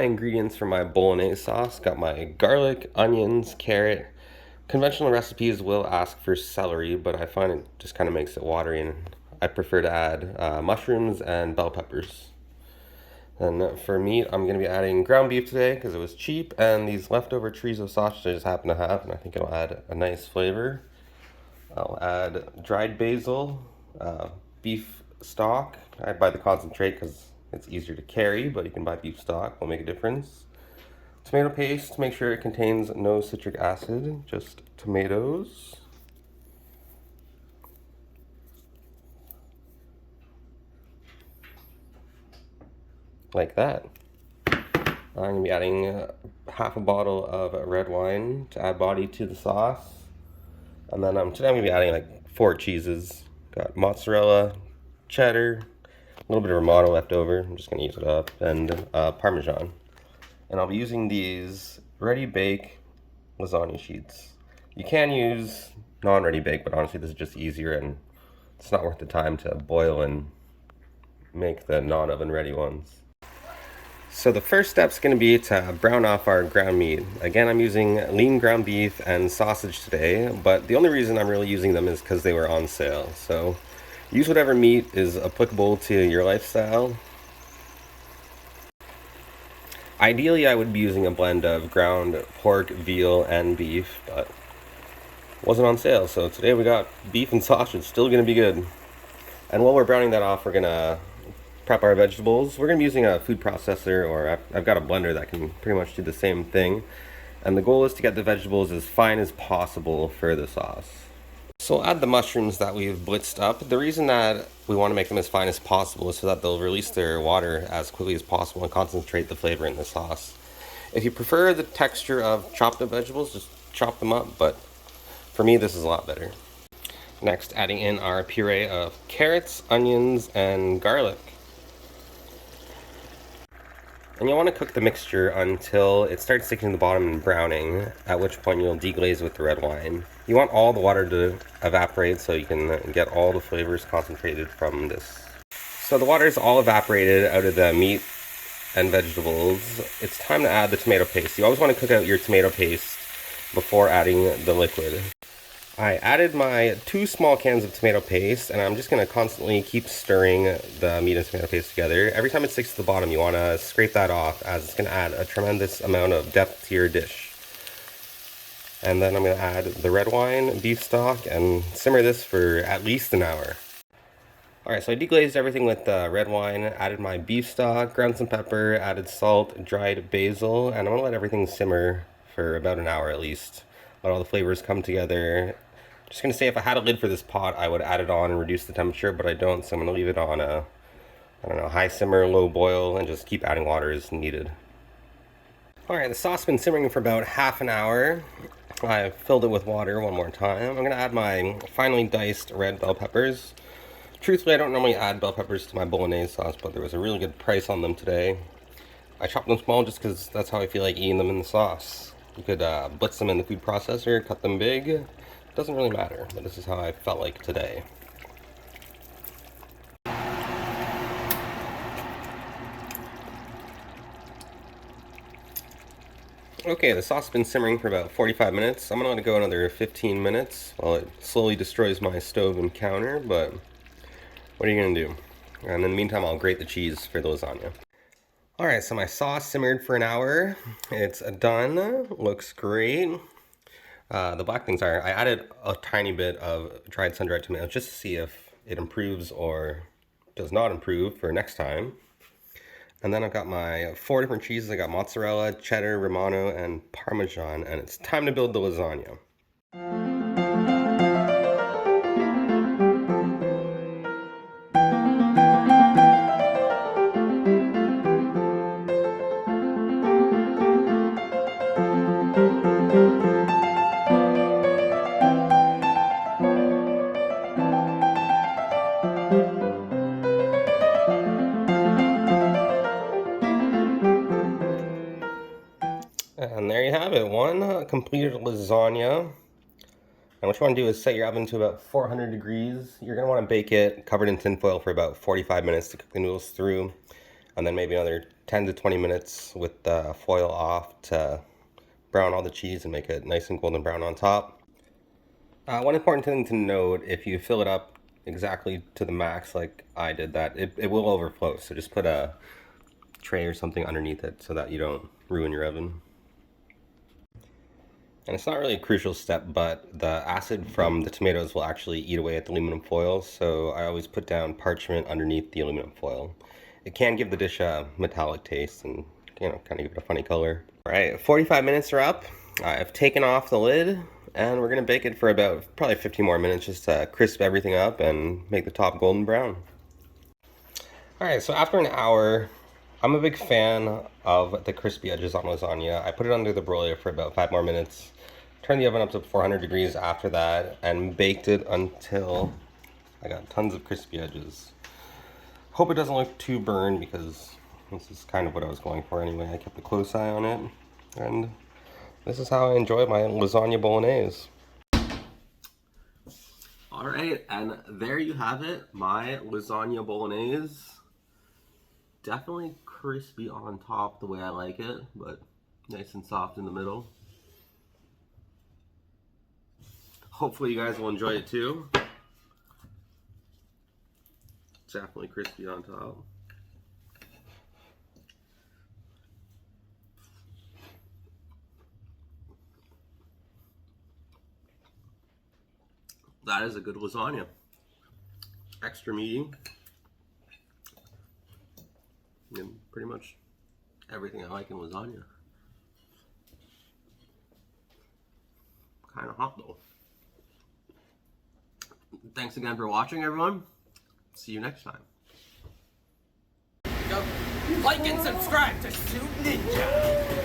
my ingredients for my bolognese sauce. Got my garlic, onions, carrot. Conventional recipes will ask for celery, but I find it just kind of makes it watery, and I prefer to add mushrooms and bell peppers. And for meat, I'm going to be adding ground beef today because it was cheap, and these leftover chorizo sausage I just happen to have, and I think it'll add a nice flavor. I'll add dried basil, beef stock. I buy the concentrate because it's easier to carry, but you can buy beef stock, will make a difference. Tomato paste, make sure it contains no citric acid, just tomatoes. Like that. I'm going to be adding half a bottle of red wine to add body to the sauce. And then today I'm going to be adding like 4 cheeses. Got mozzarella, cheddar, a little bit of Romano left over. I'm just going to use it up. And Parmesan. And I'll be using these ready bake lasagna sheets. You can use non-ready bake, but honestly this is just easier and it's not worth the time to boil and make the non-oven ready ones. So the first step's going to be to brown off our ground meat. Again, I'm using lean ground beef and sausage today, but the only reason I'm really using them is because they were on sale. So use whatever meat is applicable to your lifestyle. Ideally, I would be using a blend of ground pork, veal, and beef, but it wasn't on sale. So today we got beef and sausage, still going to be good. And while we're browning that off, we're going to prep our vegetables. We're going to be using a food processor, or I've got a blender that can pretty much do the same thing. And the goal is to get the vegetables as fine as possible for the sauce. So we'll add the mushrooms that we've blitzed up. The reason that we want to make them as fine as possible is so that they'll release their water as quickly as possible and concentrate the flavor in the sauce. If you prefer the texture of chopped up vegetables, just chop them up, but for me this is a lot better. Next, adding in our puree of carrots, onions, and garlic. And you'll want to cook the mixture until it starts sticking to the bottom and browning, at which point you'll deglaze with the red wine. You want all the water to evaporate so you can get all the flavors concentrated from this. So the water is all evaporated out of the meat and vegetables. It's time to add the tomato paste. You always want to cook out your tomato paste before adding the liquid. I added my 2 small cans of tomato paste, and I'm just going to constantly keep stirring the meat and tomato paste together. Every time it sticks to the bottom, you want to scrape that off, as it's going to add a tremendous amount of depth to your dish. And then I'm going to add the red wine, beef stock, and simmer this for at least an hour. Alright, so I deglazed everything with red wine, added my beef stock, ground some pepper, added salt, dried basil, and I'm going to let everything simmer for about an hour at least. Let all the flavors come together. Just going to say, if I had a lid for this pot, I would add it on and reduce the temperature, but I don't, so I'm going to leave it on a, high simmer, low boil, and just keep adding water as needed. Alright, the sauce has been simmering for about half an hour. I filled it with water one more time. I'm going to add my finely diced red bell peppers. Truthfully, I don't normally add bell peppers to my bolognese sauce, but there was a really good price on them today. I chopped them small just because that's how I feel like eating them in the sauce. You could blitz them in the food processor, cut them big. It doesn't really matter, but this is how I felt like today. Okay, the sauce has been simmering for about 45 minutes. I'm going to let it go another 15 minutes while it slowly destroys my stove and counter, but what are you going to do? And in the meantime, I'll grate the cheese for the lasagna. Alright, so my sauce simmered for an hour. It's done. Looks great. The black things are, I added a tiny bit of dried sun-dried tomato just to see if it improves or does not improve for next time. And then I've got my 4 different cheeses. I got mozzarella, cheddar, Romano, and Parmesan, and it's time to build the lasagna. And there you have it, one completed lasagna. And what you want to do is set your oven to about 400 degrees. You're going to want to bake it covered in tin foil for about 45 minutes to cook the noodles through. and then maybe another 10 to 20 minutes with the foil off to brown all the cheese and make it nice and golden brown on top. One important thing to note, if you fill it up exactly to the max like I did, that it will overflow, so just put a tray or something underneath it so that you don't ruin your oven. And it's not really a crucial step, but the acid from the tomatoes will actually eat away at the aluminum foil, so I always put down parchment underneath the aluminum foil. It can give the dish a metallic taste and, you know, kind of give it a funny color. All right, 45 minutes are up. I've taken off the lid, and we're gonna bake it for about probably 15 more minutes just to crisp everything up and make the top golden brown. All right, so after an hour, I'm a big fan of the crispy edges on lasagna. I put it under the broiler for about 5 more minutes, turned the oven up to 400 degrees after that, and baked it until I got tons of crispy edges. Hope it doesn't look too burned because this is kind of what I was going for anyway. I kept a close eye on it, and this is how I enjoy my lasagna bolognese. All right, and there you have it, my lasagna bolognese. Definitely crispy on top the way I like it, but nice and soft in the middle. Hopefully you guys will enjoy it too. Definitely crispy on top. That is a good lasagna. Extra meaty. And pretty much everything I like in lasagna. Kind of hot though. Thanks again for watching, everyone. See you next time. Like and subscribe to Soup Ninja.